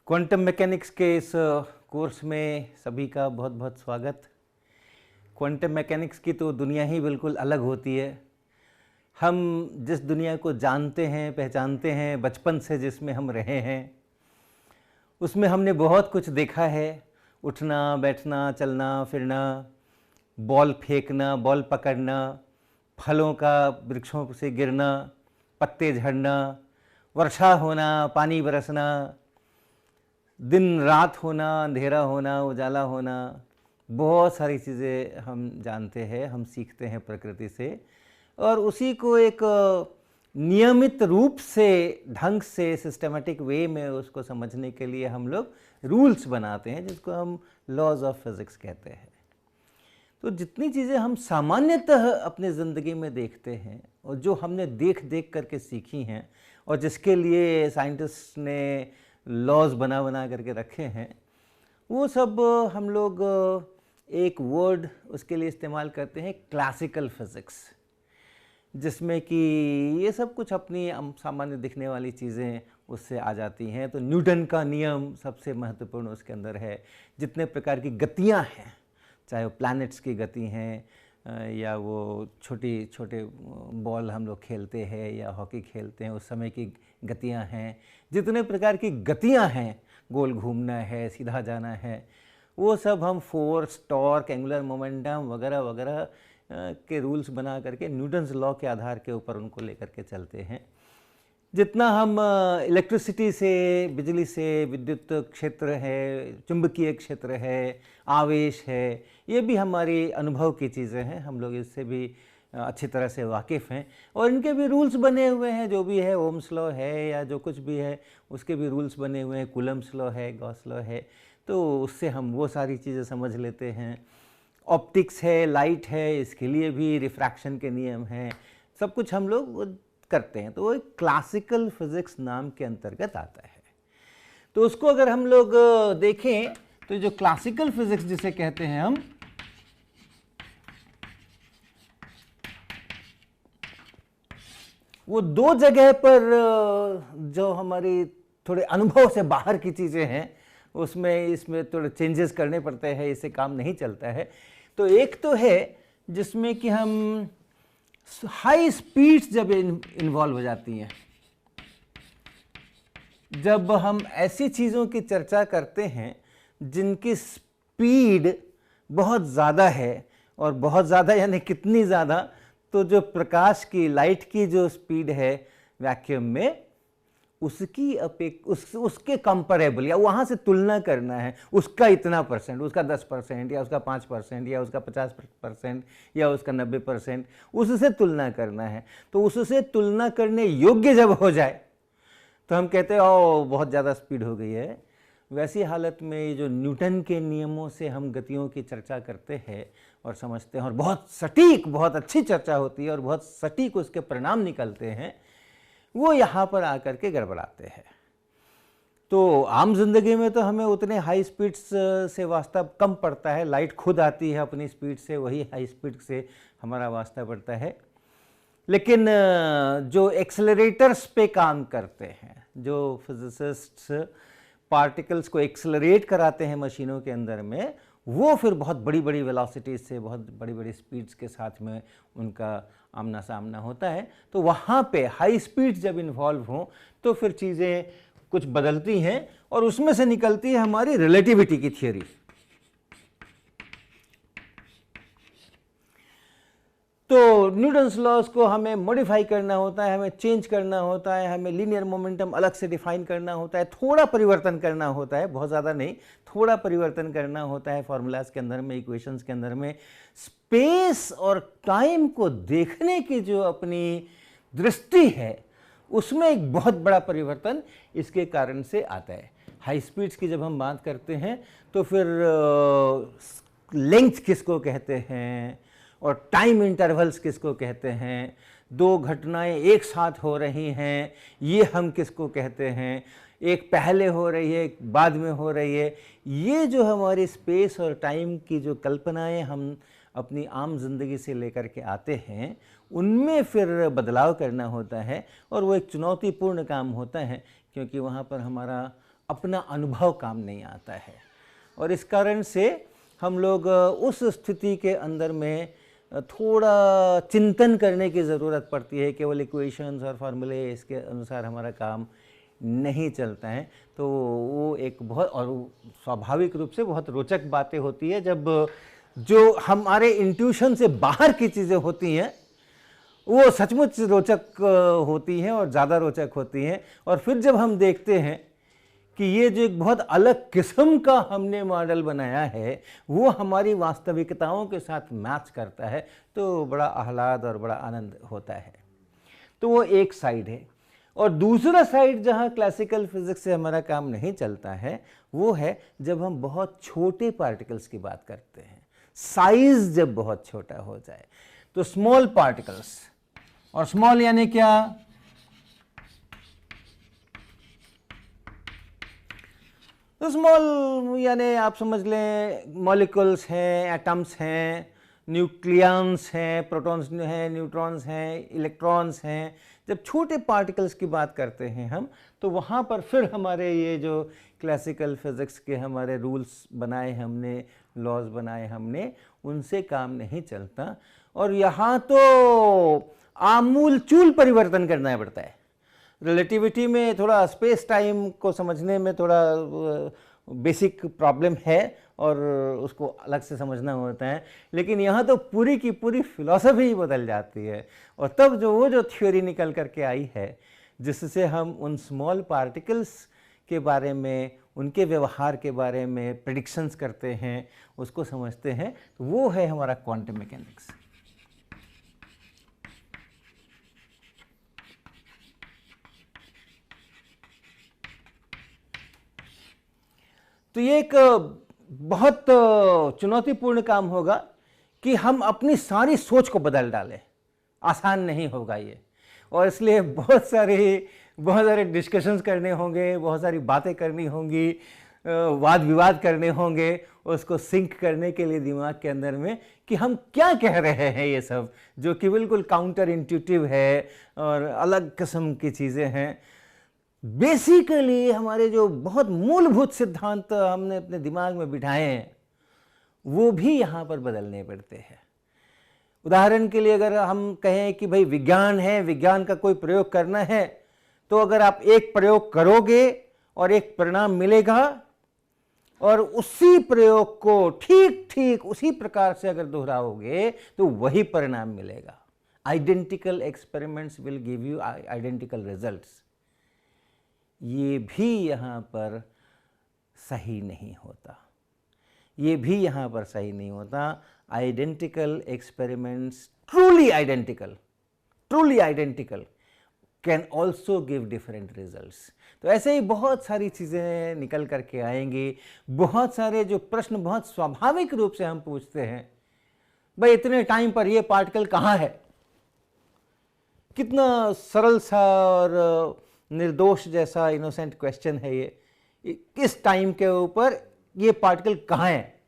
Quantum mechanics के इस course में सभी का बहुत बहुत स्वागत। क्वांटम मैकेनिक्स की तो दुनिया ही बिल्कुल अलग होती है। हम जिस दुनिया को जानते हैं, पहचानते हैं, बचपन से जिसमें हम रहे हैं, उसमें हमने बहुत कुछ देखा है। उठना, बैठना, चलना फिरना, बॉल फेंकना, बॉल पकड़ना, फलों का वृक्षों से गिरना, पत्ते झड़ना, वर्षा होना, पानी बरसना, दिन रात होना, अंधेरा होना, उजाला होना, बहुत सारी चीज़ें हम जानते हैं, हम सीखते हैं प्रकृति से। और उसी को एक नियमित रूप से, ढंग से, सिस्टमेटिक वे में उसको समझने के लिए हम लोग रूल्स बनाते हैं, जिसको हम लॉज ऑफ फिज़िक्स कहते हैं। तो जितनी चीज़ें हम सामान्यतः अपने ज़िंदगी में देखते हैं और जो हमने देख देख करके सीखी हैं और जिसके लिए साइंटिस्ट ने लॉज बना बना करके रखे हैं, वो सब हम लोग एक वर्ड उसके लिए इस्तेमाल करते हैं, क्लासिकल फिज़िक्स, जिसमें कि ये सब कुछ अपनी सामान्य दिखने वाली चीज़ें उससे आ जाती हैं। तो न्यूटन का नियम सबसे महत्वपूर्ण उसके अंदर है। जितने प्रकार की गतियाँ हैं, चाहे वो प्लैनेट्स की गति हैं या वो छोटे बॉल हम लोग खेलते हैं या हॉकी खेलते हैं, उस समय की गतियां हैं, जितने प्रकार की गतियां हैं, गोल घूमना है, सीधा जाना है, वो सब हम फोर्स, टॉर्क, एंगुलर मोमेंटम वगैरह वगैरह के रूल्स बना करके न्यूटन्स लॉ के आधार के ऊपर उनको लेकर के चलते हैं। जितना हम इलेक्ट्रिसिटी से, बिजली से, विद्युत क्षेत्र है, चुंबकीय क्षेत्र है, आवेश है, ये भी हमारी अनुभव की चीज़ें हैं। हम लोग इससे भी अच्छी तरह से वाकिफ़ हैं और इनके भी रूल्स बने हुए हैं। जो भी है, ओम्स लॉ है या जो कुछ भी है, उसके भी रूल्स बने हुए हैं। कूलम्ब्स लॉ है, गॉस लॉ है, तो उससे हम वो सारी चीज़ें समझ लेते हैं। ऑप्टिक्स है, लाइट है, इसके लिए भी रिफ्रैक्शन के नियम हैं। सब कुछ हम लोग करते हैं, तो वो एक क्लासिकल फिज़िक्स नाम के अंतर्गत आता है। तो उसको अगर हम लोग देखें तो जो क्लासिकल फिज़िक्स जिसे कहते हैं हम, वो दो जगह पर जो हमारी थोड़े अनुभव से बाहर की चीज़ें हैं, उसमें इसमें थोड़े चेंजेस करने पड़ते हैं, इससे काम नहीं चलता है। तो एक तो है जिसमें कि हम हाई स्पीड्स जब इन्वॉल्व हो जाती हैं, जब हम ऐसी चीज़ों की चर्चा करते हैं जिनकी स्पीड बहुत ज़्यादा है, और बहुत ज़्यादा यानी कितनी ज़्यादा, तो जो प्रकाश की, लाइट की जो स्पीड है वैक्यूम में, उसकी उसके कंपेरेबल या वहाँ से तुलना करना है, उसका इतना परसेंट, उसका 10% या उसका 5% या उसका 50% या उसका 90%, उससे तुलना करना है। तो उससे तुलना करने योग्य जब हो जाए तो हम कहते हैं ओ बहुत ज़्यादा स्पीड हो गई है। वैसी हालत में जो न्यूटन के नियमों से हम गतियों की चर्चा करते हैं और समझते हैं, और बहुत सटीक, बहुत अच्छी चर्चा होती है और बहुत सटीक उसके परिणाम निकलते हैं, वो यहाँ पर आकर के गड़बड़ाते हैं। तो आम जिंदगी में तो हमें उतने हाई स्पीड्स से वास्ता कम पड़ता है। लाइट खुद आती है अपनी स्पीड से, वही हाई स्पीड से हमारा वास्ता पड़ता है। लेकिन जो एक्सेलरेटर्स पे काम करते हैं, जो फिजिसिस्ट्स पार्टिकल्स को एक्सेलरेट कराते हैं मशीनों के अंदर में, वो फिर बहुत बड़ी बड़ी वेलोसिटी से, बहुत बड़ी बड़ी स्पीड्स के साथ में उनका आमना सामना होता है। तो वहाँ पे हाई स्पीड जब इन्वॉल्व हों तो फिर चीज़ें कुछ बदलती हैं और उसमें से निकलती है हमारी रिलेटिविटी की थियोरी। तो न्यूटन्स लॉज को हमें मॉडिफाई करना होता है, हमें चेंज करना होता है, हमें लीनियर मोमेंटम अलग से डिफाइन करना होता है, थोड़ा परिवर्तन करना होता है, बहुत ज़्यादा नहीं, थोड़ा परिवर्तन करना होता है फॉर्मूलाज के अंदर में, इक्वेशंस के अंदर में। स्पेस और टाइम को देखने की जो अपनी दृष्टि है, उसमें एक बहुत बड़ा परिवर्तन इसके कारण से आता है। हाई स्पीड्स की जब हम बात करते हैं तो फिर लेंथ किसको कहते हैं और टाइम इंटरवल्स किसको कहते हैं, दो घटनाएं एक साथ हो रही हैं, ये हम किसको कहते हैं, एक पहले हो रही है, एक बाद में हो रही है। ये जो हमारी स्पेस और टाइम की जो कल्पनाएं हम अपनी आम जिंदगी से लेकर के आते हैं, उनमें फिर बदलाव करना होता है और वो एक चुनौतीपूर्ण काम होता है, क्योंकि वहाँ पर हमारा अपना अनुभव काम नहीं आता है। और इस कारण से हम लोग उस स्थिति के अंदर में थोड़ा चिंतन करने की ज़रूरत पड़ती है। केवल इक्वेशंस और फार्मूले इसके अनुसार हमारा काम नहीं चलता है। तो वो एक बहुत और स्वाभाविक रूप से बहुत रोचक बातें होती है जब जो हमारे इंट्यूशन से बाहर की चीज़ें होती हैं वो सचमुच रोचक होती हैं और ज़्यादा रोचक होती हैं। और फिर जब हम देखते हैं कि ये जो एक बहुत अलग किस्म का हमने मॉडल बनाया है वो हमारी वास्तविकताओं के साथ मैच करता है तो बड़ा आह्लाद और बड़ा आनंद होता है। तो वो एक साइड है। और दूसरा साइड जहाँ क्लासिकल फिजिक्स से हमारा काम नहीं चलता है वो है जब हम बहुत छोटे पार्टिकल्स की बात करते हैं, साइज जब बहुत छोटा हो जाए। तो स्मॉल पार्टिकल्स, और स्मॉल यानी क्या? तो स्मॉल यानी आप समझ लें मॉलिक्यूल्स हैं, एटम्स हैं, न्यूक्लियंस हैं, प्रोटॉन्स हैं, न्यूट्रॉन्स हैं, इलेक्ट्रॉन्स हैं। जब छोटे पार्टिकल्स की बात करते हैं हम तो वहाँ पर फिर हमारे ये जो क्लासिकल फिज़िक्स के हमारे रूल्स बनाए हमने, लॉज बनाए हमने, उनसे काम नहीं चलता। और यहाँ तो आमूलचूल परिवर्तन करना पड़ता है। रिलेटिविटी में थोड़ा स्पेस टाइम को समझने में थोड़ा बेसिक प्रॉब्लम है और उसको अलग से समझना होता है, लेकिन यहाँ तो पूरी की पूरी फिलॉसफी ही बदल जाती है। और तब जो वो जो थ्योरी निकल करके आई है जिससे हम उन स्मॉल पार्टिकल्स के बारे में, उनके व्यवहार के बारे में प्रेडिक्शंस करते हैं, उसको समझते हैं, तो वो है हमारा क्वांटम मैकेनिक्स। तो ये एक बहुत चुनौतीपूर्ण काम होगा कि हम अपनी सारी सोच को बदल डालें। आसान नहीं होगा ये, और इसलिए बहुत सारे डिस्कशंस करने होंगे, बहुत सारी बातें करनी होंगी, वाद विवाद करने होंगे उसको सिंक करने के लिए दिमाग के अंदर में कि हम क्या कह रहे हैं, ये सब जो कि बिल्कुल काउंटर इंट्यूटिव है और अलग किस्म की चीज़ें हैं। बेसिकली हमारे जो बहुत मूलभूत सिद्धांत हमने अपने दिमाग में बिठाए हैं वो भी यहाँ पर बदलने पड़ते हैं। उदाहरण के लिए अगर हम कहें कि भाई विज्ञान है, विज्ञान का कोई प्रयोग करना है, तो अगर आप एक प्रयोग करोगे और एक परिणाम मिलेगा और उसी प्रयोग को ठीक ठीक उसी प्रकार से अगर दोहराओगे तो वही परिणाम मिलेगा। Identical experiments will give you identical results. ये भी यहाँ पर सही नहीं होता, ये भी यहाँ पर सही नहीं होता। Identical experiments, truly identical can also give different results. तो ऐसे ही बहुत सारी चीज़ें निकल करके आएंगी। बहुत सारे जो प्रश्न बहुत स्वाभाविक रूप से हम पूछते हैं, भाई इतने टाइम पर ये पार्टिकल कहाँ है, कितना सरल सा और निर्दोष जैसा इनोसेंट क्वेश्चन है ये, किस टाइम के ऊपर ये पार्टिकल कहाँ है।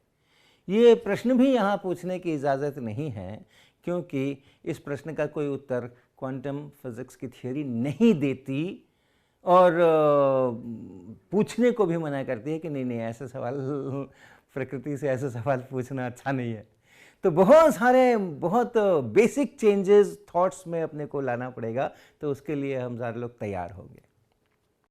ये प्रश्न भी यहाँ पूछने की इजाज़त नहीं है, क्योंकि इस प्रश्न का कोई उत्तर क्वांटम फिज़िक्स की थ्योरी नहीं देती और पूछने को भी मना करती है कि नहीं ऐसे सवाल, प्रकृति से ऐसे सवाल पूछना अच्छा नहीं है। तो बहुत बेसिक चेंजेस थॉट्स में अपने को लाना पड़ेगा, तो उसके लिए हम सारे लोग तैयार होंगे।